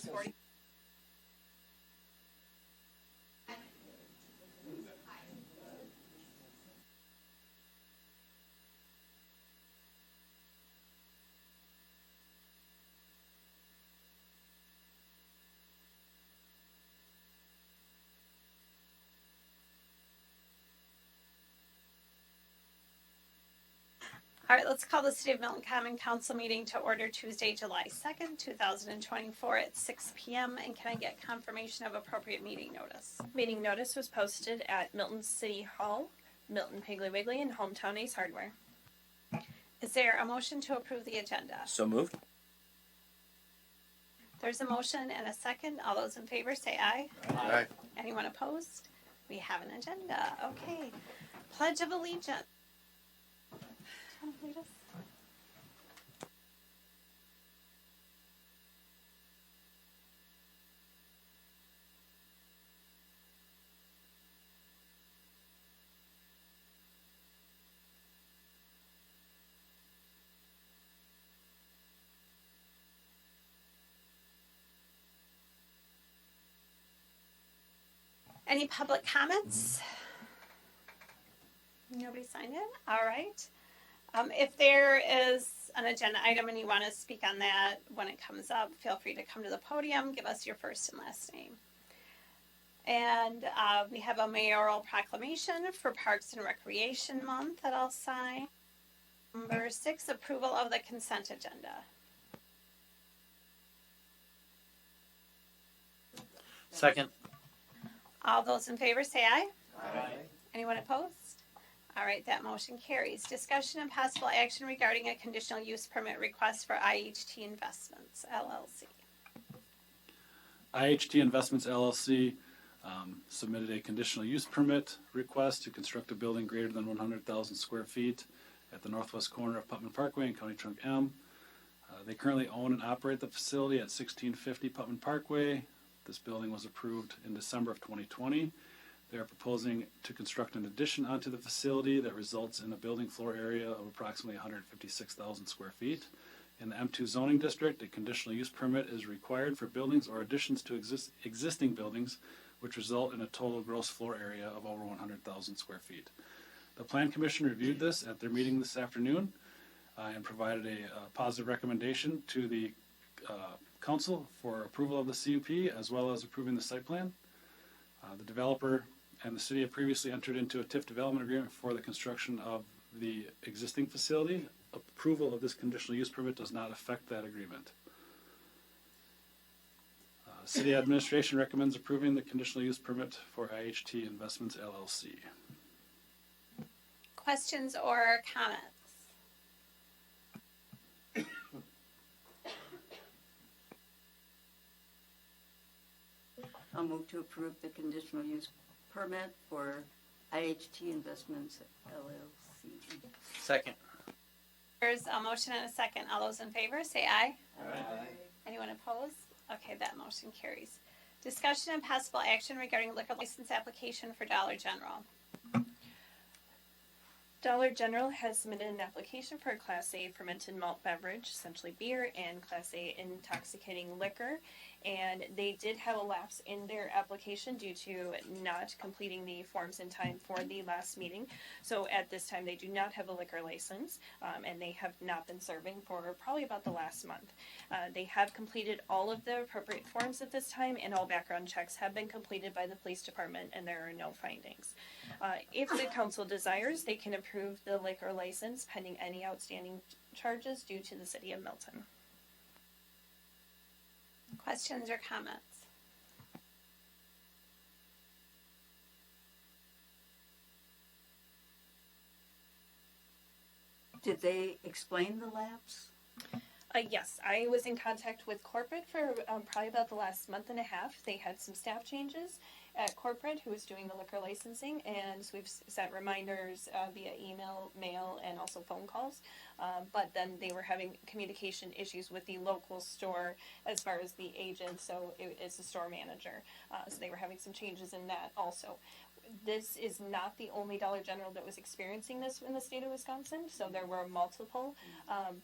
40. All right, let's call the City of Milton Common Council meeting to order Tuesday, July 2nd, 2024 at 6 p.m. And can I get confirmation of appropriate meeting notice? Meeting notice was posted at Milton City Hall, Milton Piggly Wiggly, and Hometown Ace Hardware. Is there a motion to approve the agenda? So moved. There's a motion and a second. All those in favor say aye. Aye. Anyone opposed? We have an agenda. Okay. Pledge of Allegiance. Lead us. Any public comments? Nobody signed in? All right. If there is an agenda item and you want to speak on that when it comes up, feel free to come to the podium, give us your first and last name. And we have a mayoral proclamation for Parks and Recreation Month that I'll sign. Number 6, approval of the consent agenda. Second. All those in favor say aye. Aye. Anyone opposed? All right, that motion carries. Discussion and possible action regarding a conditional use permit request for IHT Investments, LLC. IHT Investments LLC submitted a conditional use permit request to construct a building greater than 100,000 square feet at the northwest corner of Putman Parkway and County Trunk M. They currently own and operate the facility at 1650 Putman Parkway. This building was approved in December of 2020. They are proposing to construct an addition onto the facility that results in a building floor area of approximately 156,000 square feet. In the M2 zoning district, a conditional use permit is required for buildings or additions to existing buildings which result in a total gross floor area of over 100,000 square feet. The Plan Commission reviewed this at their meeting this afternoon and provided a positive recommendation to the Council for approval of the CUP as well as approving the site plan. The developer and the city have previously entered into a TIF development agreement for the construction of the existing facility. Approval of this conditional use permit does not affect that agreement. City administration recommends approving the conditional use permit for IHT Investments LLC. Questions or comments? I'll move to approve the conditional use permit for IHT Investments LLC. Second. There's a motion and a second. All those in favor say aye. Aye. Anyone opposed? Okay, that motion carries. Discussion and possible action regarding liquor license application for Dollar General. Dollar General has submitted an application for a Class A fermented malt beverage, essentially beer, and Class A intoxicating liquor. And they did have a lapse in their application due to not completing the forms in time for the last meeting. So at this time, they do not have a liquor license, and they have not been serving for probably about the last month. They have completed all of the appropriate forms at this time, and all background checks have been completed by the police department, and there are no findings. If the council desires, they can approve the liquor license pending any outstanding charges due to the city of Milton. Questions or comments? Did they explain the lapse? Yes, I was in contact with corporate for probably about the last month and a half. They had some staff changes at corporate who was doing the liquor licensing, and so we've sent reminders via email, mail, and also phone calls. But then they were having communication issues with the local store as far as the agent, so it's the store manager. So they were having some changes in that also. this is not the only Dollar General that was experiencing this in the state of Wisconsin, so there were multiple,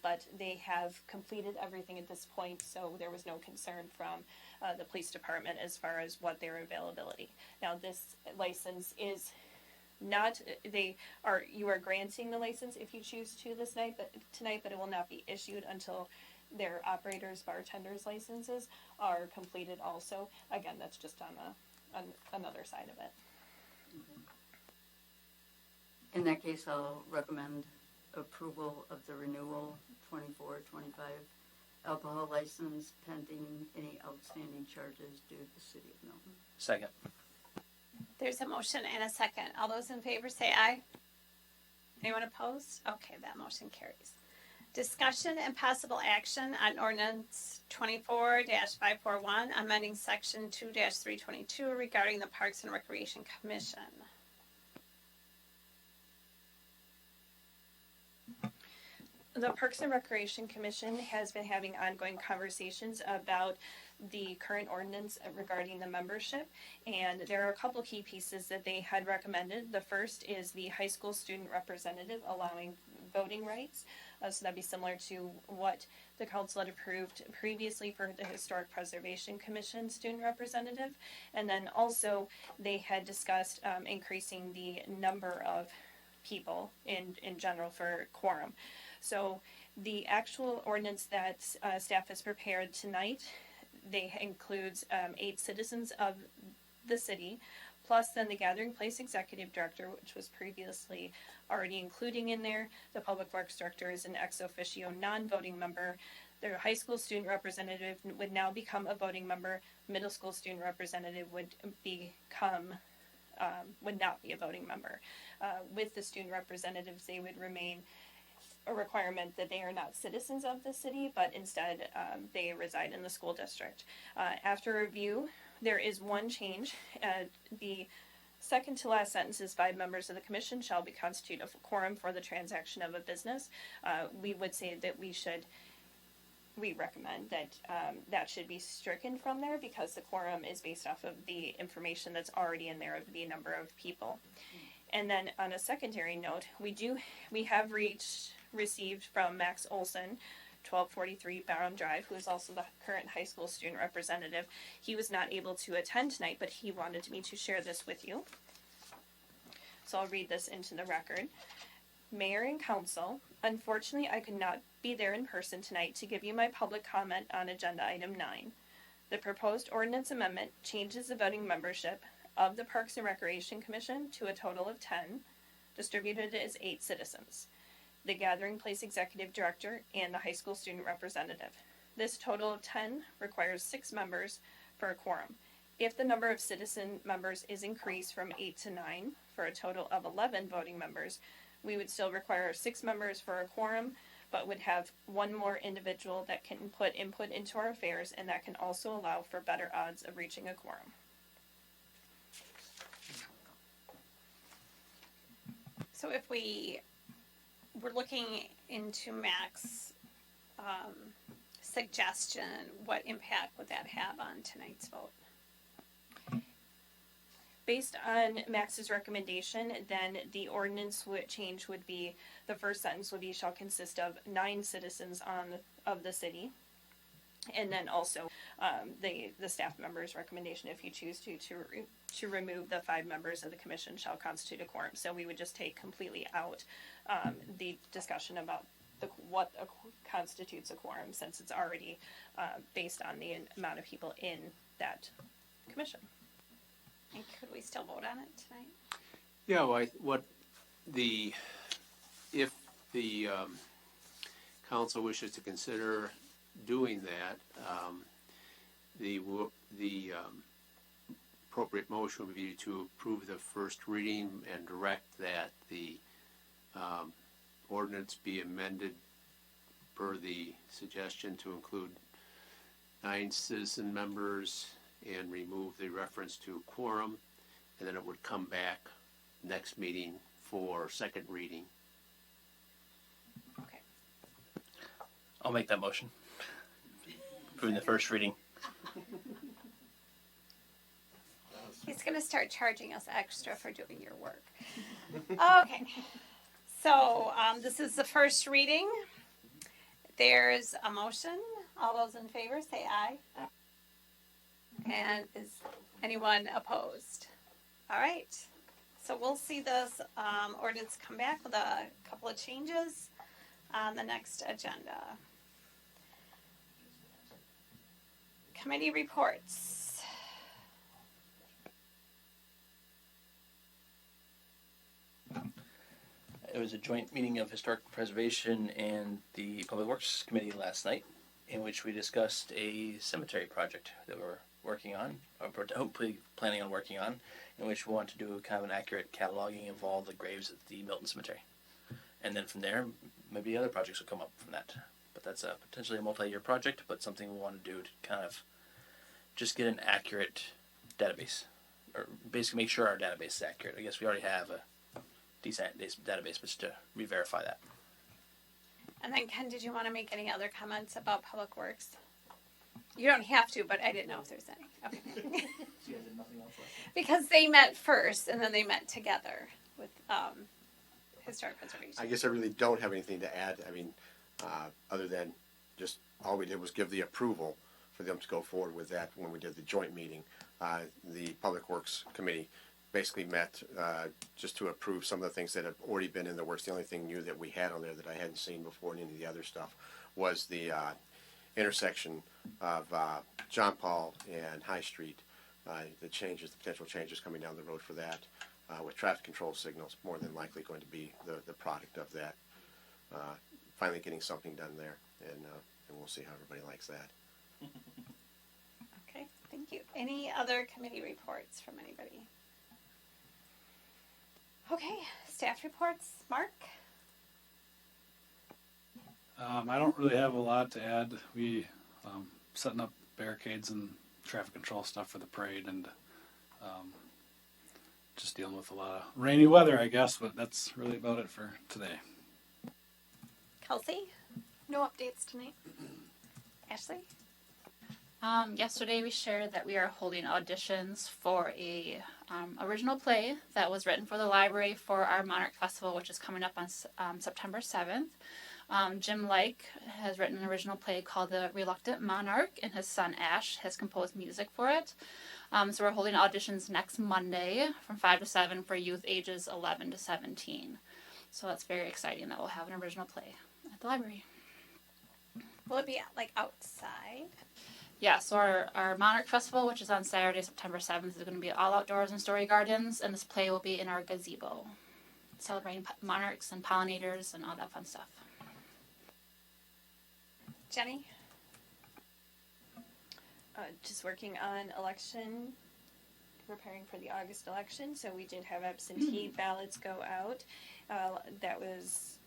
but they have completed everything at this point, so there was no concern from the police department as far as what their availability. Now, this license is not, you are granting the license if you choose to tonight, but it will not be issued until their operators, bartenders licenses are completed also. Again, that's just on another side of it. In that case, I'll recommend approval of the renewal 24-25 alcohol license pending any outstanding charges due to the city of Milton. Second. There's a motion and a second. All those in favor say aye. Anyone opposed? Okay, that motion carries. Discussion and possible action on ordinance 24-541, amending section 2-322 regarding the Parks and Recreation Commission. The Parks and Recreation Commission has been having ongoing conversations about the current ordinance regarding the membership, and there are a couple key pieces that they had recommended. The first is the high school student representative allowing voting rights. So that'd be similar to what the council had approved previously for the Historic Preservation Commission student representative. And then also they had discussed increasing the number of people in general for quorum. So the actual ordinance that staff has prepared tonight, they includes 8 citizens of the city, plus then the Gathering Place Executive Director, which was previously already including in there. The Public Works Director is an ex officio non-voting member. Their high school student representative would now become a voting member. Middle school student representative would not be a voting member. With the student representatives, they would remain a requirement that they are not citizens of the city, but instead they reside in the school district. After review, there is one change. The second to last sentence is 5 members of the commission shall be constitute a quorum for the transaction of a business. We would say that we recommend that that should be stricken from there because the quorum is based off of the information that's already in there of the number of people. And then on a secondary note, we have received from Max Olson, 1243 Barham Drive, who is also the current high school student representative. He was not able to attend tonight, but he wanted me to share this with you. So I'll read this into the record. Mayor and Council, unfortunately I could not be there in person tonight to give you my public comment on agenda item 9. The proposed ordinance amendment changes the voting membership of the Parks and Recreation Commission to a total of 10, distributed as 8 citizens. The Gathering Place Executive Director and the high school student representative. This total of 10 requires 6 members for a quorum. If the number of citizen members is increased from 8 to 9 for a total of 11 voting members, we would still require 6 members for a quorum, but would have one more individual that can put input into our affairs, and that can also allow for better odds of reaching a quorum. So if we're looking into Mac's suggestion, what impact would that have on tonight's vote? Based on Max's recommendation, then the ordinance would be, the first sentence would be, shall consist of 9 citizens of the city. And then also the staff member's recommendation, if you choose to remove the 5 members of the commission, shall constitute a quorum. So we would just take completely out the discussion about what constitutes a quorum, since it's already based on the amount of people in that commission. And could we still vote on it tonight? Yeah, well, if the council wishes to consider doing that, the appropriate motion would be to approve the first reading and direct that the ordinance be amended per the suggestion to include 9 citizen members and remove the reference to quorum, and then it would come back next meeting for second reading. Okay. I'll make that motion. Approving the first reading. He's going to start charging us extra for doing your work. Okay. So this is the first reading. There's a motion. All those in favor say aye. And is anyone opposed? All right. So we'll see this ordinance come back with a couple of changes on the next agenda. Committee reports. It was a joint meeting of Historic Preservation and the Public Works Committee last night, in which we discussed a cemetery project that we're working on, or hopefully planning on working on, in which we want to do kind of an accurate cataloging of all the graves at the Milton Cemetery. And then from there, maybe other projects will come up from that. But that's potentially a multi-year project, but something we want to do to kind of just get an accurate database, or basically make sure our database is accurate. I guess we already have a decent database, but just to re-verify that. And then Ken, did you want to make any other comments about Public Works? You don't have to, but I didn't know if there's any. Okay. Because they met first, and then they met together with Historic Preservation. I guess I really don't have anything to add. I mean, other than just all we did was give the approval for them to go forward with that when we did the joint meeting. The Public Works Committee basically met just to approve some of the things that have already been in the works. The only thing new that we had on there that I hadn't seen before and any of the other stuff was the intersection of John Paul and High Street. The potential changes coming down the road for that with traffic control signals more than likely going to be the product of that. Finally getting something done there, and we'll see how everybody likes that. Okay, thank you. Any other committee reports from anybody? Okay, staff reports. Mark? I don't really have a lot to add. We setting up barricades and traffic control stuff for the parade, and just dealing with a lot of rainy weather, I guess, but that's really about it for today. Kelsey? No updates tonight. Ashley? Yesterday we shared that we are holding auditions for a original play that was written for the library for our Monarch Festival, which is coming up on September 7th. Jim Like has written an original play called The Reluctant Monarch, and his son Ash has composed music for it. So we're holding auditions next Monday from 5 to 7 for youth ages 11 to 17. So that's very exciting that we'll have an original play at the library. Will it be like outside? Yeah, so our Monarch Festival, which is on Saturday, September 7th, is going to be all outdoors in Story Gardens, and this play will be in our gazebo, celebrating monarchs and pollinators and all that fun stuff. Jenny? Just working on election, preparing for the August election. So we did have absentee ballots go out. That was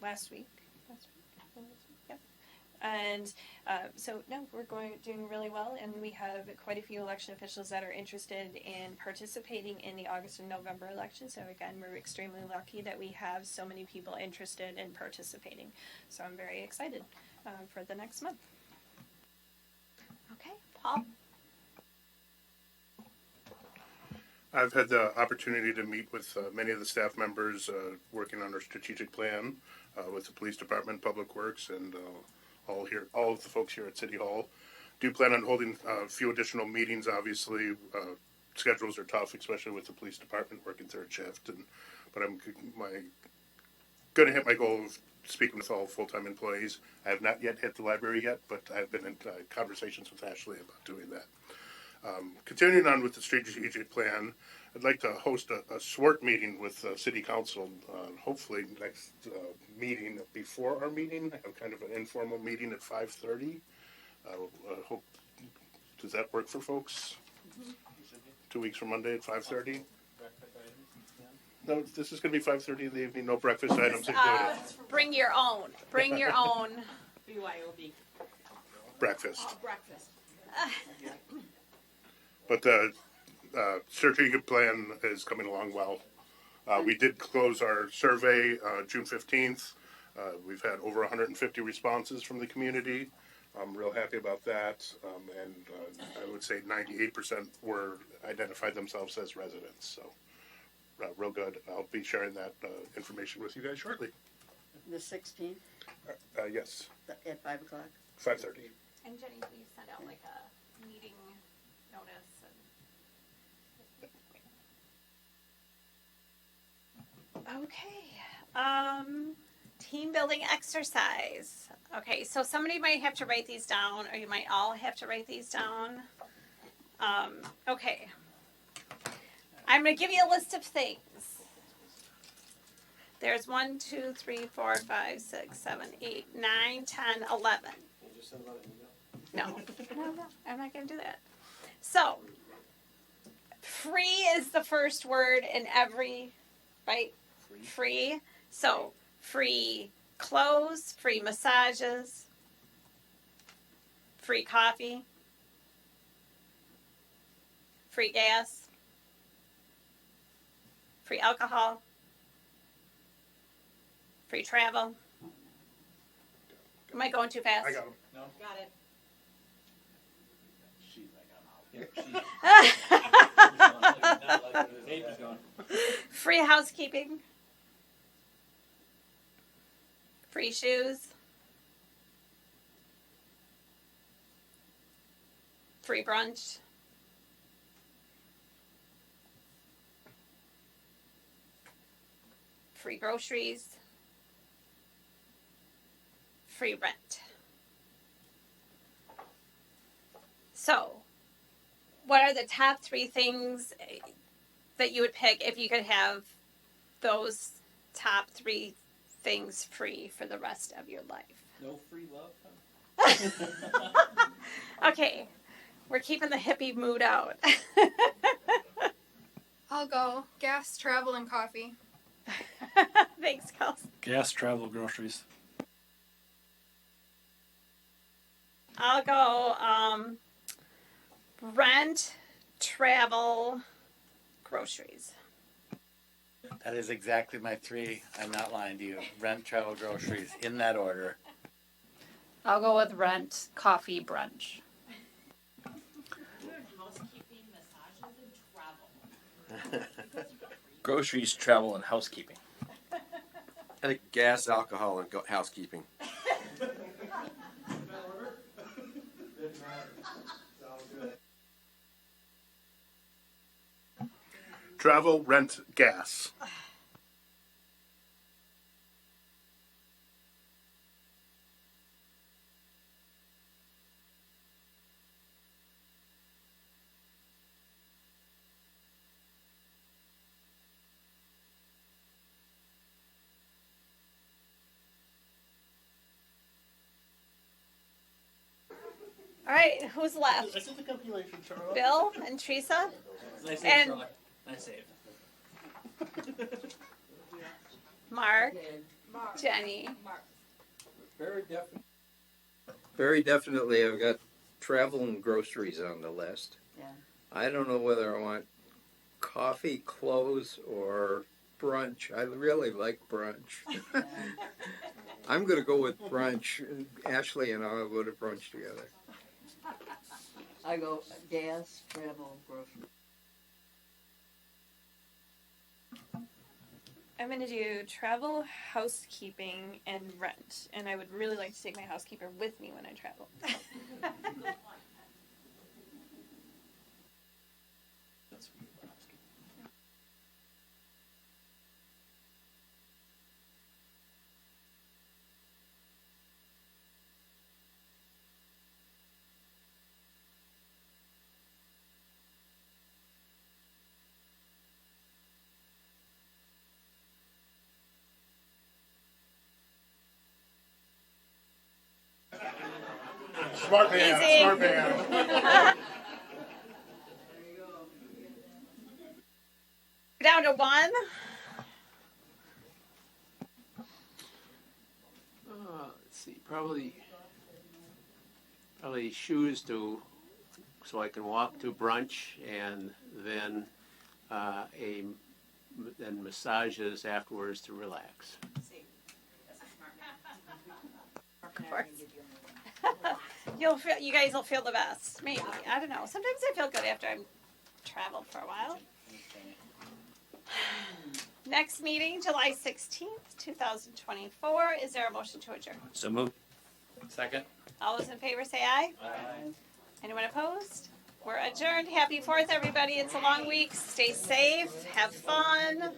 last week. Yep. And so no, we're doing really well, and we have quite a few election officials that are interested in participating in the August and November election. So again, we're extremely lucky that we have so many people interested in participating. So I'm very excited for the next month. Okay, Paul? I've had the opportunity to meet with many of the staff members working on our strategic plan with the police department, Public Works, and all of the folks here at City Hall. Do plan on holding a few additional meetings. Obviously, schedules are tough, especially with the police department working third shift. But I'm going to hit my goal of speaking with all full-time employees. I have not yet hit the library yet, but I've been in conversations with Ashley about doing that. Continuing on with the strategic plan, I'd like to host a SWORT meeting with City Council, hopefully next meeting before our meeting, have kind of an informal meeting at 5:30. Hope, does that work for folks? 2 weeks from Monday at 5:30? No, this is going to be 5:30 in the evening, no breakfast items included. Bring your own. Bring your own. BYOB. Breakfast. Breakfast. But the strategic plan is coming along well. We did close our survey June 15th. We've had over 150 responses from the community. I'm real happy about that, and I would say 98% identified themselves as residents, so real good. I'll be sharing that information with you guys shortly. The 16th Yes, at 5 o'clock. 5:30. And Jenny, will you send out like a meeting notice? Okay. Team building exercise. Okay, so somebody might have to write these down, or you might all have to write these down. Okay. I'm going to give you a list of things. There's 1, 2, 3, 4, 5, 6, 7, 8, 9, 10, 11. No, I'm not going to do that. So, free is the first word in every, right? Free. So, free clothes, free massages, free coffee, free gas, free alcohol, free travel. Am I going too fast? I got them. Got it. Free housekeeping. Free shoes. Free brunch. Free groceries. Free rent. So, what are the top 3 things that you would pick if you could have those top 3 things free for the rest of your life? No free love? Okay, we're keeping the hippie mood out. I'll go. Gas, travel, and coffee. Thanks, Kels. Gas, travel, groceries. I'll go rent, travel, groceries. That is exactly my 3. I'm not lying to you. Rent, travel, groceries, in that order. I'll go with rent, coffee, brunch. Housekeeping, massages, and travel. Groceries, travel, and housekeeping. I think gas, alcohol, and housekeeping. Travel, rent, gas. All right, who's left? This is the compilation, Charlotte. Bill and Teresa? Nice save, And- Charlotte. Nice save. Mark? Jenny? Very definitely, I've got travel and groceries on the list. Yeah. I don't know whether I want coffee, clothes, or brunch. I really like brunch. I'm going to go with brunch. Ashley and I will go to brunch together. I go gas, travel, groceries. I'm going to do travel, housekeeping, and rent. And I would really like to take my housekeeper with me when I travel. Smart man, Easy. smart man. Down to 1. Let's see, probably shoes so I can walk to brunch, and then then massages afterwards to relax. Of course. You guys will feel the best. Maybe. I don't know. Sometimes I feel good after I'm traveled for a while. Next meeting, July 16th, 2024. Is there a motion to adjourn? So move. Second. All those in favor say aye. Aye. Anyone opposed? We're adjourned. Happy 4th, everybody. It's a long week. Stay safe. Have fun.